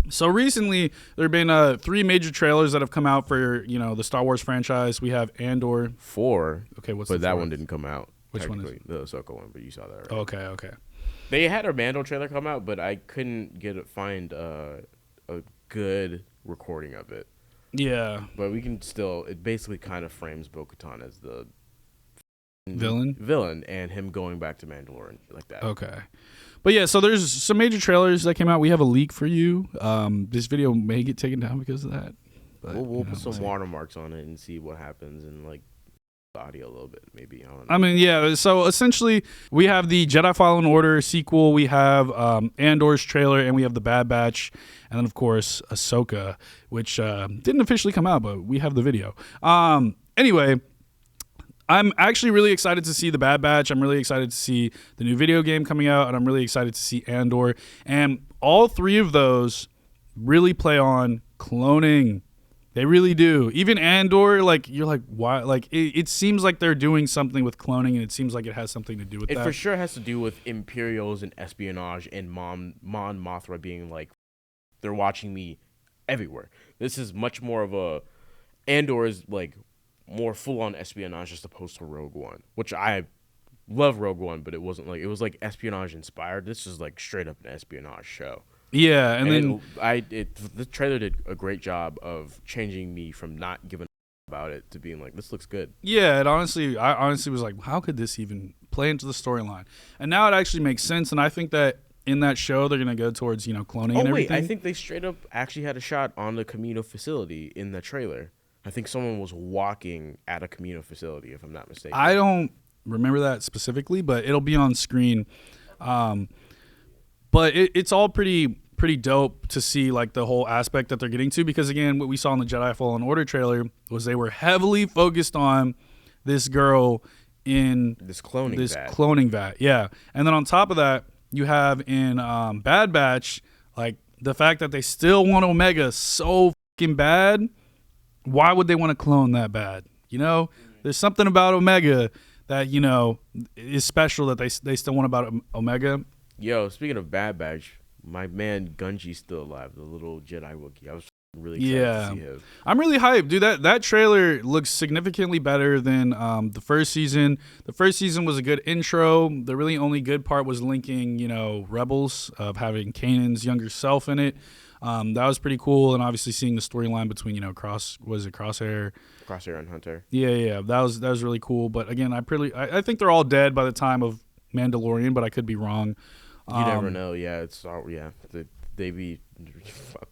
So recently, there have been 3 major trailers that have come out for the Star Wars franchise. We have Andor. 4. Okay, what's but the that fourth? one didn't come out. Which one is the Ahsoka one? But you saw that already. Okay. They had a Mando trailer come out, but I couldn't find a good recording of it. Yeah. But we can still. It basically kind of frames Bo-Katan as the Villain, and him going back to Mandalore like that. Okay. But yeah, so there's some major trailers that came out. We have a leak for you. This video may get taken down because of that. But, We'll put some watermarks on it and see what happens and like the audio a little bit, maybe. I don't know. I mean, yeah. So essentially, we have the Jedi Fallen Order sequel. We have Andor's trailer, and we have the Bad Batch, and then of course Ahsoka, which didn't officially come out, but we have the video. Anyway. I'm actually really excited to see the Bad Batch. I'm really excited to see the new video game coming out, and I'm really excited to see Andor. And all 3 of those really play on cloning. They really do. Even Andor, like, you're like, why? Like, it seems like they're doing something with cloning, and it seems like it has something to do with that. It for sure has to do with Imperials and espionage and Mon Mothra being like, they're watching me everywhere. This is much more of a... Andor is, like... more full-on espionage as opposed to Rogue One, which I love Rogue One, but it wasn't like, it was like espionage inspired. This is like straight up an espionage show. Yeah, and then the trailer did a great job of changing me from not giving about it to being like, this looks good. Yeah, I honestly was like, how could this even play into the storyline? And now it actually makes sense, and I think that in that show they're gonna go towards cloning and everything. I think they straight up actually had a shot on the Camino facility in the trailer. I think someone was walking at a Camino facility, if I'm not mistaken. I don't remember that specifically, but it'll be on screen. But it's all pretty dope to see like the whole aspect that they're getting to, because again, what we saw in the Jedi Fallen Order trailer was they were heavily focused on this girl in this cloning vat. Yeah, and then on top of that, you have in Bad Batch, like the fact that they still want Omega so fucking bad. Why would they want to clone that bad? There's something about Omega that, is special that they still want about Omega. Yo, speaking of Bad Batch, my man Gunji's still alive, the little Jedi Wookiee. I was really excited to see him. I'm really hyped, dude. That trailer looks significantly better than the first season. The first season was a good intro. The really only good part was linking, Rebels, of having Kanan's younger self in it. That was pretty cool, and obviously seeing the storyline between Crosshair and Hunter. Yeah, that was really cool. But again, I think they're all dead by the time of Mandalorian, but I could be wrong. You never know. Yeah,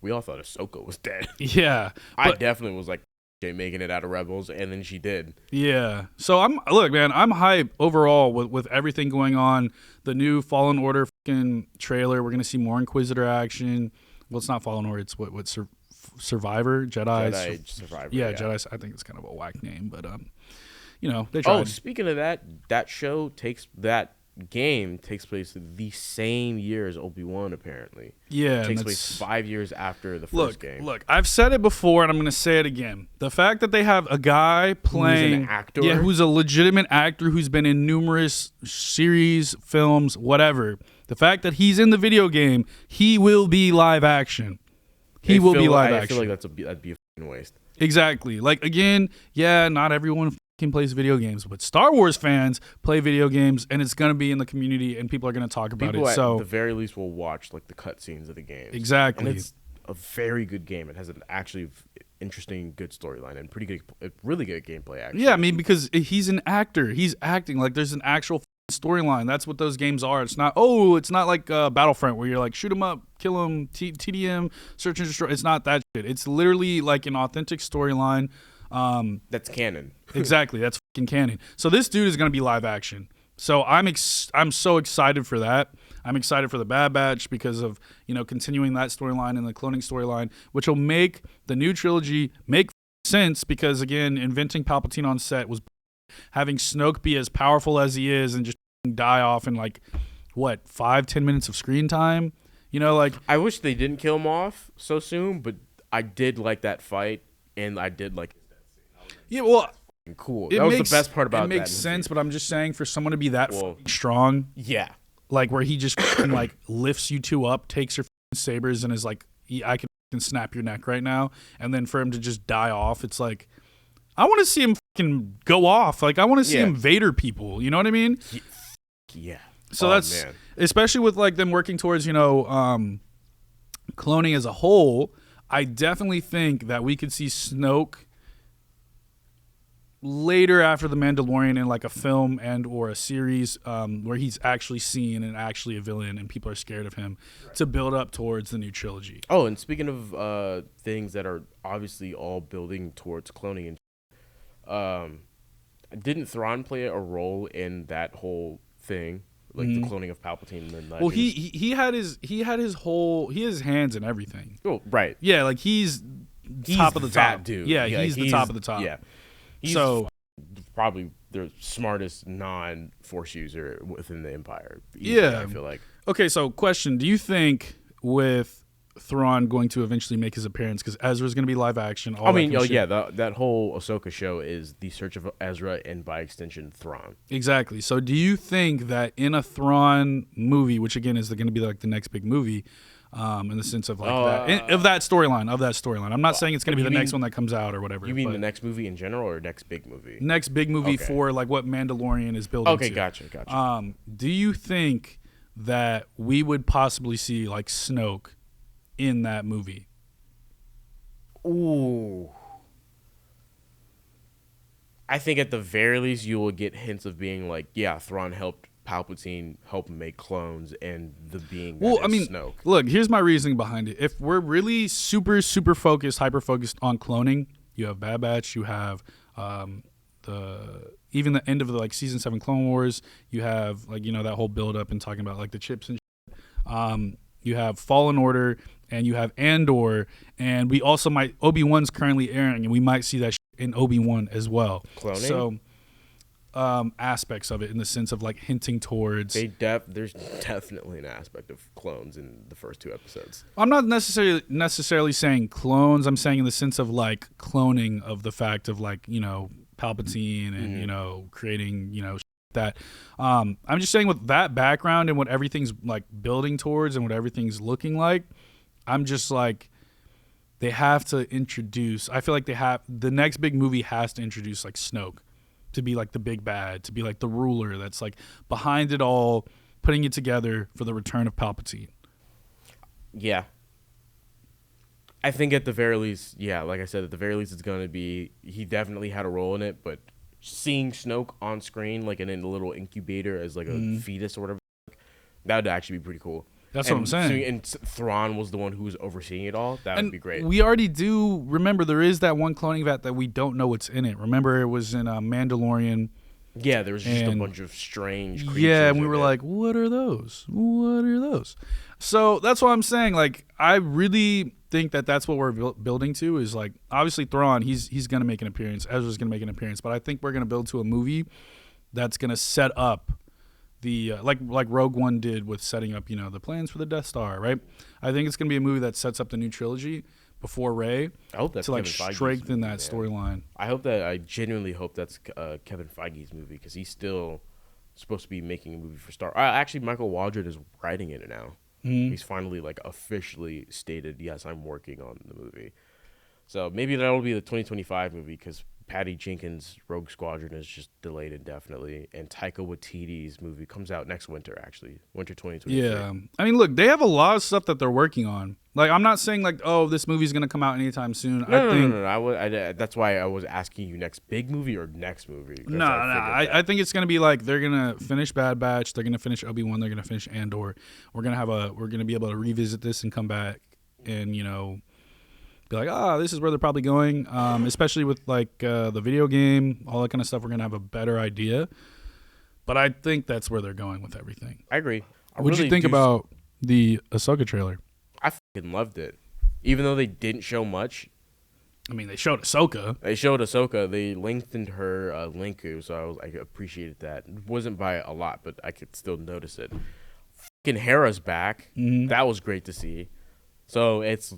we all thought Ahsoka was dead. Yeah, I definitely was like making it out of Rebels, and then she did. Yeah, so I'm hyped overall with everything going on. The new Fallen Order fucking trailer. We're gonna see more Inquisitor action. Well, it's not Fallen Order. It's what Survivor, Jedi Survivor. Yeah, Jedi. I think it's kind of a whack name, but they tried. Oh, speaking of that game takes place the same year as Obi-Wan. Apparently, yeah, it takes place 5 years after the first game. Look, I've said it before, and I'm going to say it again. The fact that they have a guy playing, who's an actor, who's a legitimate actor, who's been in numerous series, films, whatever. The fact that he's in the video game, he will be live action. I feel like that'd be a fucking waste. Exactly. Like, again, yeah, not everyone fucking plays video games, but Star Wars fans play video games, and it's going to be in the community, and people are going to talk about it. So at the very least will watch like the cutscenes of the game. Exactly. And it's a very good game. It has an actually interesting, good storyline and really good gameplay. Actually, yeah, I mean, because he's an actor, he's acting like there's an actual storyline. That's what those games are. It's not like Battlefront where you're like shoot 'em up, kill 'em, TDM, search and destroy. It's not that shit. It's literally like an authentic storyline. That's canon. Exactly, that's fucking canon. So this dude is gonna be live action. So I'm so excited for that. I'm excited for the Bad Batch because of continuing that storyline and the cloning storyline, which will make the new trilogy make sense. Because again, inventing Palpatine on set was having Snoke be as powerful as he is and just die off in like what 5-10 minutes of screen time. I wish they didn't kill him off so soon, but I did like that fight, and I did like. Yeah, well. Cool. That was the best part about it. It makes sense, but I'm just saying for someone to be that strong, yeah, like where he just like lifts you two up, takes your sabers, and is like I can snap your neck right now, and then for him to just die off, it's like I want to see him fucking go off. Like I want to see him Vader people. You know what I mean? Yeah. So that's especially with like them working towards cloning as a whole. I definitely think that we could see Snoke later after The Mandalorian in like a film and or a series where he's actually seen and actually a villain and people are scared of him to build up towards the new trilogy. Oh, and speaking of things that are obviously all building towards cloning, and didn't Thrawn play a role in that whole thing, like the cloning of Palpatine? And then well, he had his hands in everything. Oh, right. Yeah, like he's top of the top dude. Yeah, he's the top of the top. Yeah. He's probably the smartest non-Force user within the Empire. Easily, I feel like. Okay, so question. Do you think with Thrawn going to eventually make his appearance, because Ezra's going to be live action? That whole Ahsoka show is the search of Ezra and by extension Thrawn. Exactly. So do you think that in a Thrawn movie, which again is going to be like the next big movie, in the sense of like that storyline. I'm not saying it's going to be the next one that comes out or whatever. You mean the next movie in general or next big movie? Next big movie for like what Mandalorian is building. Okay, to. Gotcha. Do you think that we would possibly see like Snoke in that movie? Ooh. I think at the very least you will get hints of being like, yeah, Thrawn helped Palpatine help make clones and the being Snoke. Look, here's my reasoning behind it. If we're really super focused, hyper focused on cloning, you have Bad Batch, you have even the end of the like season 7 Clone Wars, you have like that whole build up and talking about like the chips and shit. You have Fallen Order and you have Andor, and we also might Obi-Wan's currently airing and we might see that shit in Obi-Wan as well. Cloning? So aspects of it in the sense of like hinting towards there's definitely an aspect of clones in the first 2 episodes. I'm not necessarily saying clones. I'm saying in the sense of like cloning of the fact of like Palpatine and creating that. I'm just saying with that background and what everything's like building towards and what everything's looking like, I'm just like they have to introduce. I feel like the next big movie has to introduce like Snoke to be like the big bad, to be like the ruler that's like behind it all, putting it together for the return of Palpatine. Yeah. I think at the very least, like I said, at the very least it's going to be, he definitely had a role in it, but seeing Snoke on screen, like in a little incubator as like a fetus or whatever, that would actually be pretty cool. That's what I'm saying. And Thrawn was the one who was overseeing it all. That would be great. We already do remember there is that one cloning vat that we don't know what's in it. Remember it was in Mandalorian. Yeah, there was just a bunch of strange creatures. Yeah, and we were like, what are those? What are those? So that's what I'm saying. Like, I really think that that's what we're building to is like, obviously Thrawn, he's going to make an appearance. Ezra's going to make an appearance. But I think we're going to build to a movie that's going to set up the like Rogue One did with setting up the plans for the Death Star, right? I think it's gonna be a movie that sets up the new trilogy before Rey. I hope that's to like strengthen that storyline. I genuinely hope that's Kevin Feige's movie because he's still supposed to be making a movie for Star. Actually, Michael Waldron is writing it now. He's finally like officially stated, yes, I'm working on the movie. So maybe that'll be the 2025 movie because Patty Jenkins' Rogue Squadron is just delayed indefinitely, and Taika Waititi's movie comes out next winter, actually, winter 2023. Yeah, I mean, look, they have a lot of stuff that they're working on. Like, I'm not saying like, oh, this movie's gonna come out anytime soon. No. That's why I was asking you next big movie or next movie. No. I think it's gonna be like they're gonna finish Bad Batch, they're gonna finish Obi-Wan, they're gonna finish Andor. We're gonna be able to revisit this and come back and be like, this is where they're probably going, especially with like the video game, all that kind of stuff. We're gonna have a better idea, but I think that's where they're going with everything. I agree. What'd you think about the Ahsoka trailer? I fucking loved it, even though they didn't show much. I mean, they showed Ahsoka. They lengthened her Linku, so I appreciated that. It wasn't by a lot, but I could still notice it. Fucking Hera's back. That was great to see. So it's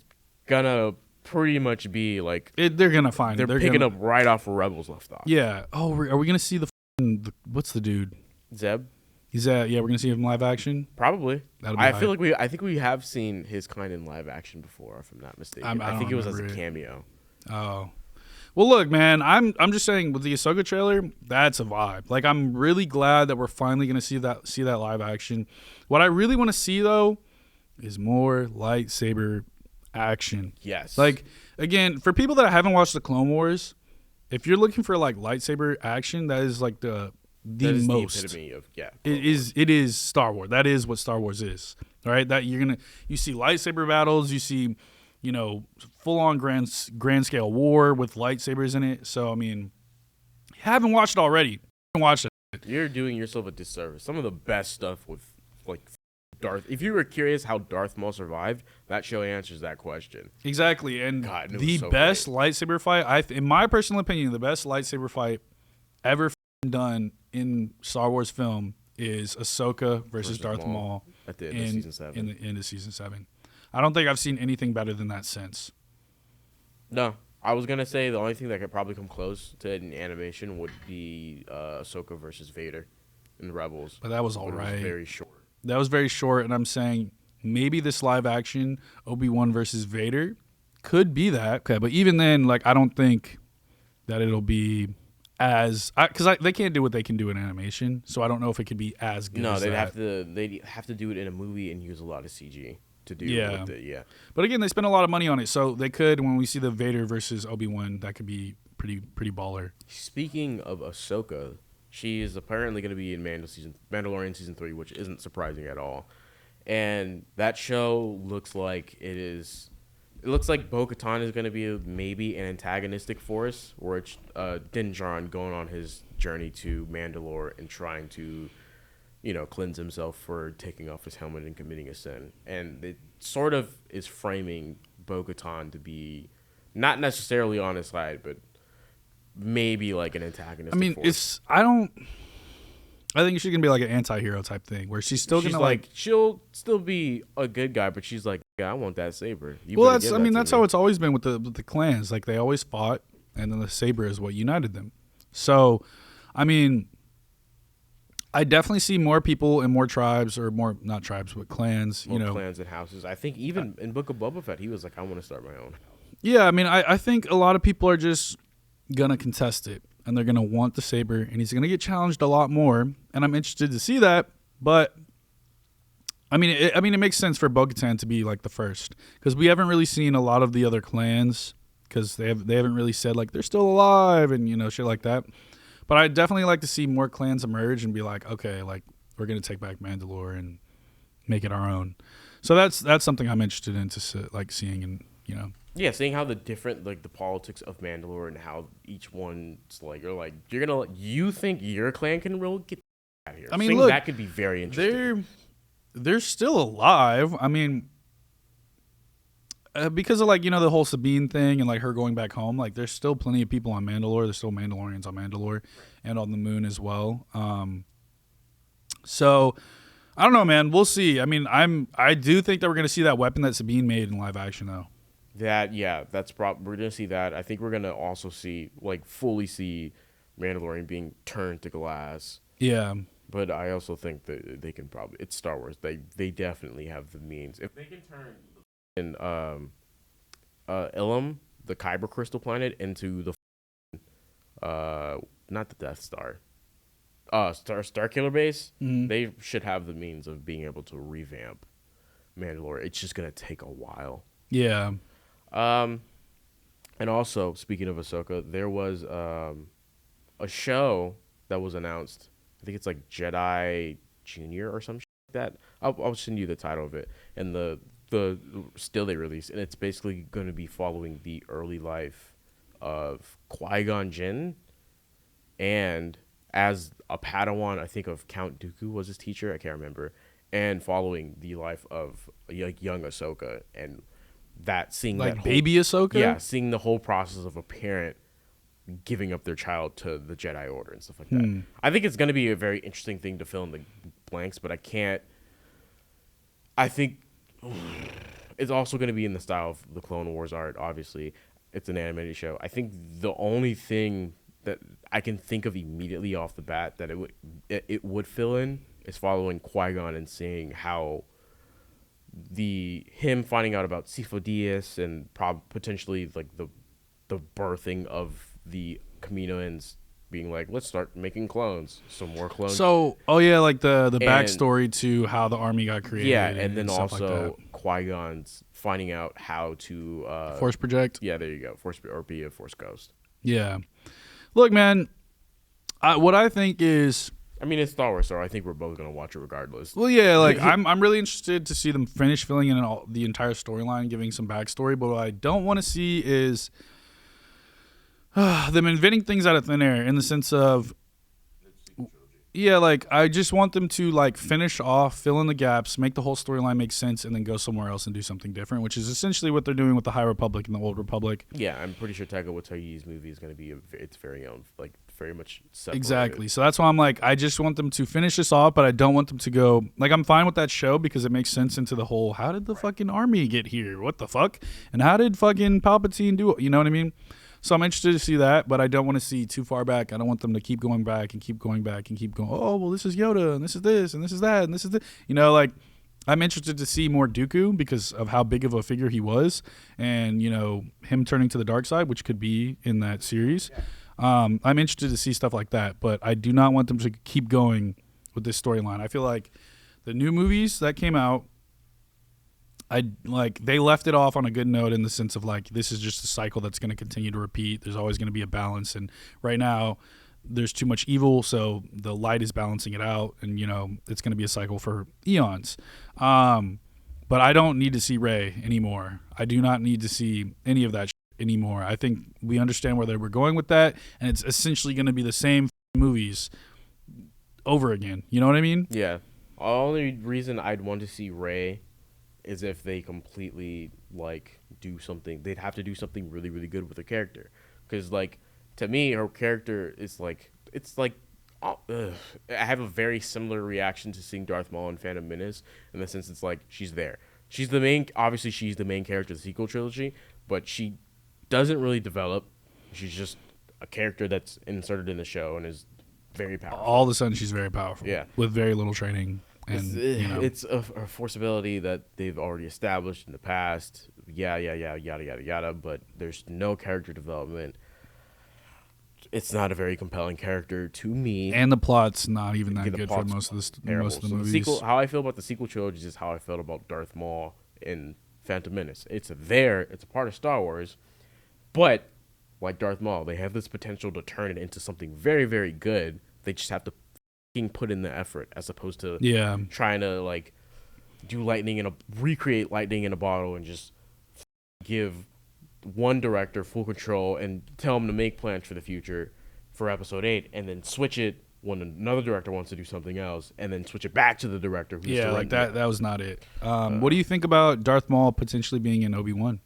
gonna pretty much be like they're gonna find they're picking up right off where Rebels left off. Yeah. Oh, are we gonna see the what's the dude? Zeb? Yeah, we're gonna see him live action. Probably. That'll be I hype. feel like I think we have seen his kind in live action before, if I'm not mistaken. I I don't think it was as a remember it. cameo. Oh. Well, look, man, I'm just saying with the Ahsoka trailer, that's a vibe. Like, I'm really glad that we're finally gonna see that live action. What I really want to see though is more lightsaber action. Yes. Like, again, for people that haven't watched the Clone Wars, if you're looking for like lightsaber action, that is like the that is most. the epitome of It is Star Wars. That is what Star Wars is. All right, that you see lightsaber battles, you see, full on grand scale war with lightsabers in it. So I mean, you haven't watched it already. Watch it. You're doing yourself a disservice. Some of the best stuff with like Darth. If you were curious how Darth Maul survived, that show answers that question. Exactly, and God, it the was so best great. lightsaber fight, in my personal opinion, the best lightsaber fight ever done in Star Wars film is Ahsoka versus Darth Maul At the end of season 7. In the end of season 7. I don't think I've seen anything better than that since. No, I was gonna say the only thing that could probably come close to it in animation would be Ahsoka versus Vader in Rebels. But that was But all it was right. very short. That was very short, and I'm saying maybe this live action Obi-Wan versus Vader could be that. Okay, but even then, like, I don't think that it'll be because they can't do what they can do in animation, so I don't know if it could be as good. No, as they'd that. have to do it in a movie and use a lot of CG to do Yeah. with it. Yeah. But again, they spend a lot of money on it, so they could. When we see the Vader versus Obi-Wan, that could be pretty baller. Speaking of Ahsoka, she is apparently going to be in Mandalorian season 3, which isn't surprising at all. And that show looks like it is. It looks like Bo-Katan is going to be maybe an antagonistic force, where it's Din Djarin going on his journey to Mandalore and trying to, cleanse himself for taking off his helmet and committing a sin. And it sort of is framing Bo-Katan to be not necessarily on his side, but maybe like an antagonistic force. I think she's gonna be like an anti-hero type thing, where she's still gonna like. She'll still be a good guy, but she's like, yeah, I want that saber. That's how it's always been with the clans. Like, they always fought, and then the saber is what united them. So, I mean, I definitely see more people and more tribes, or more, not tribes, but clans. More clans and houses. I think even in Book of Boba Fett, he was like, I want to start my own. Yeah, I mean, I think a lot of people are just gonna contest it, and they're gonna want the saber, and he's gonna get challenged a lot more. And I'm interested to see that, but I mean, it makes sense for Bo-Katan to be like the first, because we haven't really seen a lot of the other clans, because they haven't really said like they're still alive and shit like that. But I'd definitely like to see more clans emerge and be like, okay, like, we're gonna take back Mandalore and make it our own. So that's something I'm interested in seeing, and Yeah, seeing how the different, like, the politics of Mandalore and how each one's like, you think your clan can really get out of here. I mean, seeing look, that could be very interesting. They're still alive. I mean, because of the whole Sabine thing and like her going back home, like, there's still plenty of people on Mandalore. There's still Mandalorians on Mandalore and on the moon as well. So I don't know, man. We'll see. I mean, I do think that we're gonna see that weapon that Sabine made in live action, though. We're gonna see that. I think we're gonna also fully see Mandalorian being turned to glass. Yeah. But I also think that they can probably. It's Star Wars. They definitely have the means. If they can turn Ilum, the Kyber crystal planet, into the not the Death Star, Starkiller Base, they should have the means of being able to revamp Mandalore. It's just gonna take a while. Yeah. And also, speaking of Ahsoka, there was a show that was announced. I think it's like Jedi Junior or some shit like that. I'll send you the title of it and the still they released, and it's basically going to be following the early life of Qui-Gon Jinn, and as a Padawan, I think of Count Dooku was his teacher. I can't remember, and following the life of young Ahsoka and. Seeing like that baby Ahsoka? Yeah, seeing the whole process of a parent giving up their child to the Jedi Order and stuff like that. I think it's going to be a very interesting thing to fill in the blanks, but I think it's also going to be in the style of the Clone Wars art, obviously. It's an animated show. I think the only thing that I can think of immediately off the bat that it would fill in is following Qui-Gon and seeing how him finding out about Sifo Dyas and potentially like the birthing of the Kaminoans being like, let's start making clones, some more clones. So, like the backstory to how the army got created. Yeah, and then stuff also like Qui-Gon's finding out how to force project. Yeah, there you go. Force or be a Force ghost. Yeah. Look, man, what I think is, I mean, it's Star Wars, so I think we're both gonna watch it regardless. well, yeah, like I'm really interested to see them finish filling in the entire storyline, giving some backstory. But what I don't want to see is them inventing things out of thin air, in the sense of, yeah, like I just want them to like finish off, fill in the gaps, make the whole storyline make sense, and then go somewhere else and do something different, which is essentially what they're doing with the High Republic and the Old Republic. Yeah, I'm pretty sure Taika Waititi's movie is going to be its very own, like very much separated. Exactly. So that's why I'm like, I just want them to finish this off, but I don't want them to go, like, I'm fine with that show because it makes sense into the whole, how did the fucking army get here? What the fuck? And how did fucking Palpatine do it? You know what I mean? So I'm interested to see that, but I don't want to see too far back. I don't want them to keep going back and keep going back and keep going, oh, well, this is Yoda and this is this and this is that and this is this. You know, like, I'm interested to see more Dooku because of how big of a figure he was, and, you know, him turning to the dark side, which could be in that series. I'm interested to see stuff like that, but I do not want them to keep going with this storyline. I feel like the new movies that came out, they left it off on a good note, in the sense of like, this is just a cycle that's going to continue to repeat. There's always going to be a balance, and right now there's too much evil, so the light is balancing it out, and, you know, it's going to be a cycle for eons. But I don't need to see Rey anymore. I do not need to see any of that anymore. I think we understand where they were going with that, and it's essentially going to be the same movies over again. You know what I mean? Yeah. The only reason I'd want to see Rey is if they completely like do something. They'd have to do something really, really good with her character, because like, to me, her character is like, it's like, I have a very similar reaction to seeing Darth Maul in Phantom Menace, in the sense it's like, she's there. She's the main character of the sequel trilogy, but she doesn't really develop. She's just a character that's inserted in the show and is very powerful. All of a sudden, she's very powerful. Yeah. With very little training. And, you know. It's a force ability that they've already established in the past. Yada, yada. But there's no character development. It's not a very compelling character to me. And the plot's not even that good for most of the movies. How I feel about the sequel trilogy is how I felt about Darth Maul in Phantom Menace. It's a part of Star Wars, but like Darth Maul, they have this potential to turn it into something very, very good. They just have to put in the effort, as opposed to trying to like recreate lightning in a bottle and just give one director full control and tell him to make plans for the future for episode 8, and then switch it when another director wants to do something else, and then switch it back to the director who's like that. That was not it. What do you think about Darth Maul potentially being in Obi-Wan?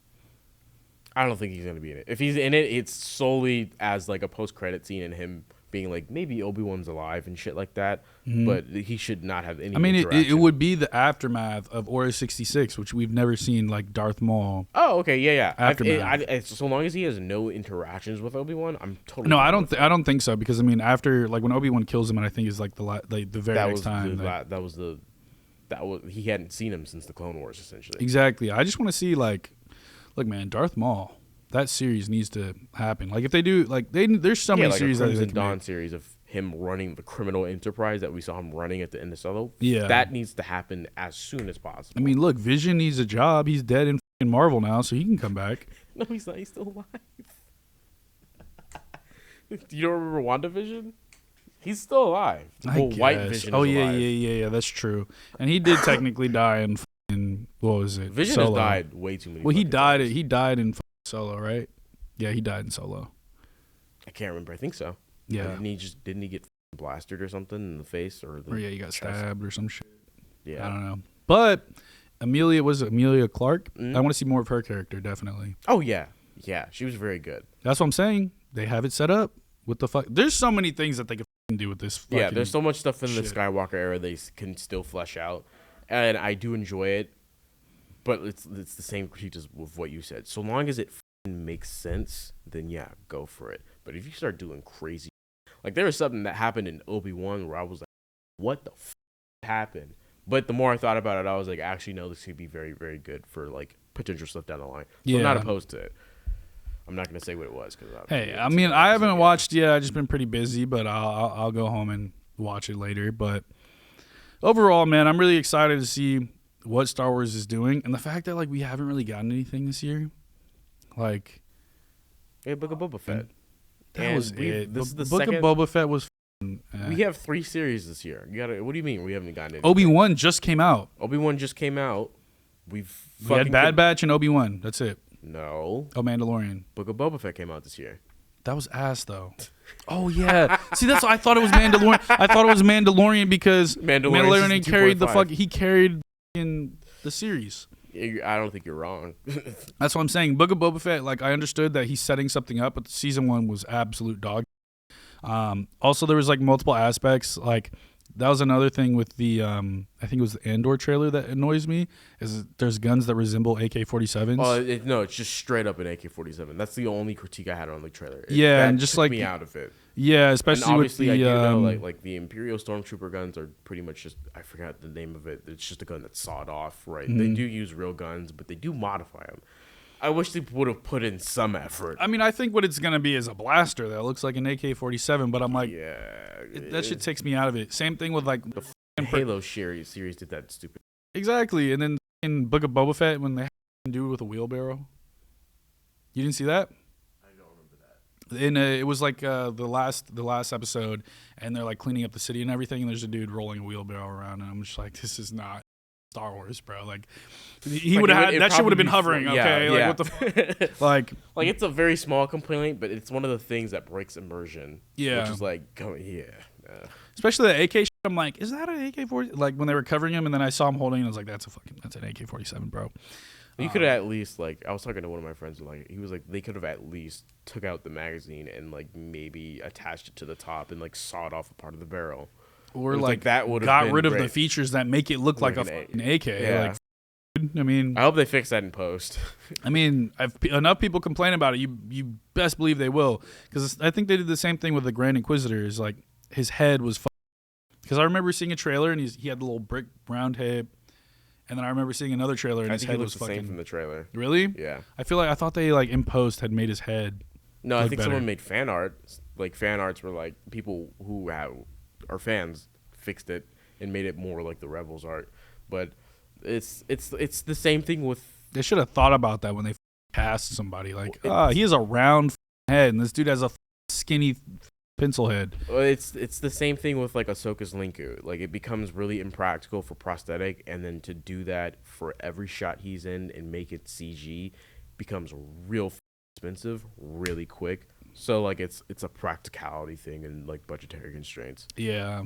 I don't think he's going to be in it. If he's in it, it's solely as like a post-credit scene and him being like, maybe Obi-Wan's alive and shit like that, but he should not have any it would be the aftermath of Order 66, which we've never seen, like Darth Maul. Oh, okay, yeah. Aftermath. So long as he has no interactions with Obi-Wan, I'm totally No, I don't think so, because I mean, after, like, when Obi-Wan kills him, and I think is like the very next time. He hadn't seen him since the Clone Wars, essentially. Exactly. I just want to see, like, look, man, Darth Maul. That series needs to happen. Like, if they do, like, there's so many series that they can Dawn series of him running the criminal enterprise that we saw him running at the end of Solo. Yeah, that needs to happen as soon as possible. I mean, look, Vision needs a job. He's dead in Marvel now, so he can come back. No, he's not. He's still alive. You don't remember WandaVision? He's still alive. White Vision. Oh yeah. That's true. And he did technically die in what was it? Vision Solo. has died way too many. Well, he died. times. He died in Solo, right? Yeah, he died in Solo. I can't remember. I think so. Yeah. Didn't he get blasted or something in the face or he got stabbed or some shit. Yeah. I don't know. But Amelia Clark. I want to see more of her character, definitely. Oh yeah. Yeah, she was very good. That's what I'm saying. They have it set up. What the fuck? There's so many things that they could do with this. Yeah, there's so much stuff in the Skywalker era they can still flesh out, and I do enjoy it. But it's the same critique as with what you said. So long as it makes sense, then yeah, go for it. But if you start doing crazy, like there was something that happened in Obi-Wan where I was like, what the happen. But the more I thought about it, I was like, actually, no, this could be very, very good for like potential stuff down the line. So I'm not opposed to it. I'm not gonna say what it was because hey, I mean, I haven't watched yet. I've just been pretty busy, but I'll go home and watch it later. But overall, man, I'm really excited to see what Star Wars is doing, and the fact that like we haven't really gotten anything this year, like Book of Boba Fett. That was it. This is the Book second. of Boba Fett was. We have 3 series this year. You gotta. What do you mean we haven't gotten it? Obi-Wan just came out. Obi-Wan just came out. We had Bad Batch and Obi-Wan. That's it. No. Oh, Mandalorian. Book of Boba Fett came out this year. That was ass though. Oh yeah. See, that's what I thought it was Mandalorian. I thought it was Mandalorian because Mandalorian carried the fuck. He carried in the series. I don't think you're wrong. That's what I'm saying. Book of Boba Fett. Like I understood that he's setting something up, but season 1 was absolute dog. Also, there was like multiple aspects. Like that was another thing with the I think it was the Andor trailer that annoys me. Is there's guns that resemble AK-47s. Oh no, it's just straight up an AK-47. That's the only critique I had on the trailer. And just took like me out of it. Yeah, especially and obviously with the I do know like the Imperial Stormtrooper guns are pretty much just I forgot the name of it. It's just a gun that's sawed off, right? Mm-hmm. They do use real guns, but they do modify them. I wish they would have put in some effort. I mean, I think what it's gonna be is a blaster that looks like an AK-47, but I'm like, that shit takes me out of it. Same thing with like the Halo series did that stupid. Exactly, and then in Book of Boba Fett when they do it with a wheelbarrow. You didn't see that? I don't remember that. And it was like the last episode, and they're like cleaning up the city and everything, and there's a dude rolling a wheelbarrow around, and I'm just like, this is not Star Wars, bro. Like he would have that shit would have been hovering. Okay, like what the like it's a very small complaint, but it's one of the things that breaks immersion. Yeah, which is like especially the AK shit. I'm like, is that an AK-40? Like when they were covering him, and then I saw him holding it, I was like, that's an AK-47, bro. You could have at least like I was talking to one of my friends and like he was like they could have at least took out the magazine and like maybe attached it to the top and like sawed off a part of the barrel. Or like that would have got rid of the features that make it look like an AK. Yeah. Like, I mean, I hope they fix that in post. I mean, enough people complain about it. You best believe they will, because I think they did the same thing with the Grand Inquisitor. Is like his head was because I remember seeing a trailer and he had the little brick round head, and then I remember seeing another trailer and his head was the fucking same from the trailer. Really? Yeah. I thought they like in post had made his head. No, I think better. someone made fan art. Like fan arts were like people who are fans fixed it and made it more like the Rebels art, but it's the same thing with. They should have thought about that when they cast somebody. Like, he has a round head, and this dude has a skinny pencil head. It's the same thing with like Ahsoka's Linku. Like it becomes really impractical for prosthetic, and then to do that for every shot he's in and make it CG becomes real expensive really quick. So like it's a practicality thing and like budgetary constraints. Yeah.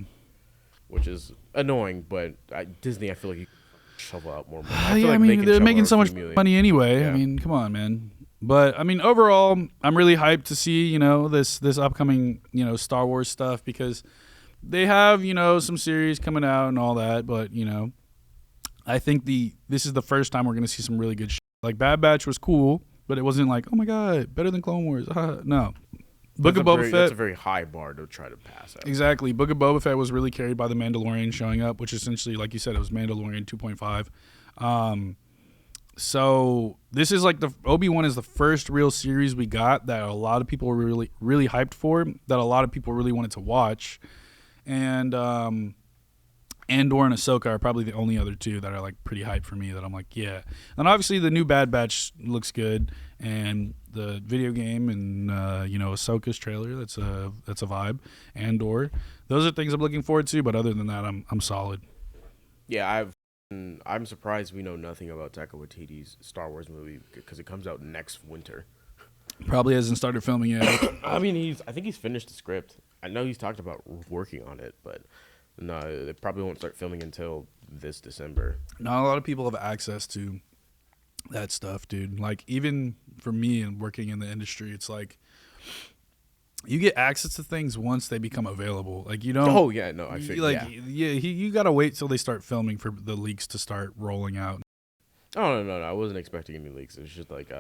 Which is annoying, but Disney, I feel like you can shovel out more money. I mean, they're making so much money anyway. Yeah. I mean, come on, man. But I mean, overall, I'm really hyped to see this upcoming Star Wars stuff, because they have some series coming out and all that. But I think this is the first time we're gonna see some really good shit. Like Bad Batch was cool, but it wasn't like, oh my god, better than Clone Wars. No. Book of Boba Fett. That's a very high bar to try to pass out. Exactly. Book of Boba Fett was really carried by the Mandalorian showing up, which essentially, like you said, it was Mandalorian 2.5. So this is like Obi-Wan is the first real series we got that a lot of people were really, really hyped for, that a lot of people really wanted to watch. And Andor and Ahsoka are probably the only other two that are like pretty hyped for me, that I'm like, yeah. And obviously the new Bad Batch looks good, and the video game and Ahsoka's trailer, that's a vibe. Andor, those are things I'm looking forward to. But other than that, I'm solid. Yeah, I'm surprised we know nothing about Taika Waititi's Star Wars movie, because it comes out next winter. Probably hasn't started filming yet. I mean, I think he's finished the script. I know he's talked about working on it, but no, they probably won't start filming until this December. Not a lot of people have access to that stuff, dude. Like, even for me and working in the industry, it's like you get access to things once they become available. Like, you don't. Oh yeah, no, I feel like you gotta wait till they start filming for the leaks to start rolling out. Oh no, I wasn't expecting any leaks. It was just like,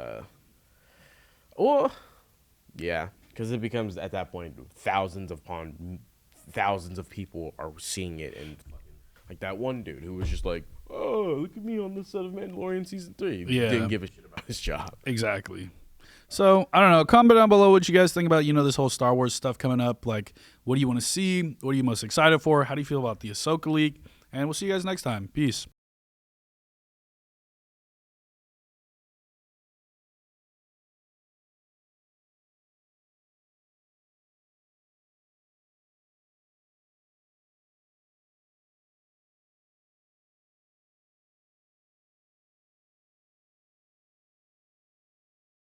well, yeah, because it becomes at that point thousands of people are seeing it and Like that one dude who was just like, oh, look at me on the set of Mandalorian season 3. Yeah. Didn't give a shit about his job. Exactly. So, I don't know. Comment down below what you guys think about, this whole Star Wars stuff coming up. Like, what do you want to see? What are you most excited for? How do you feel about the Ahsoka leak? And we'll see you guys next time. Peace.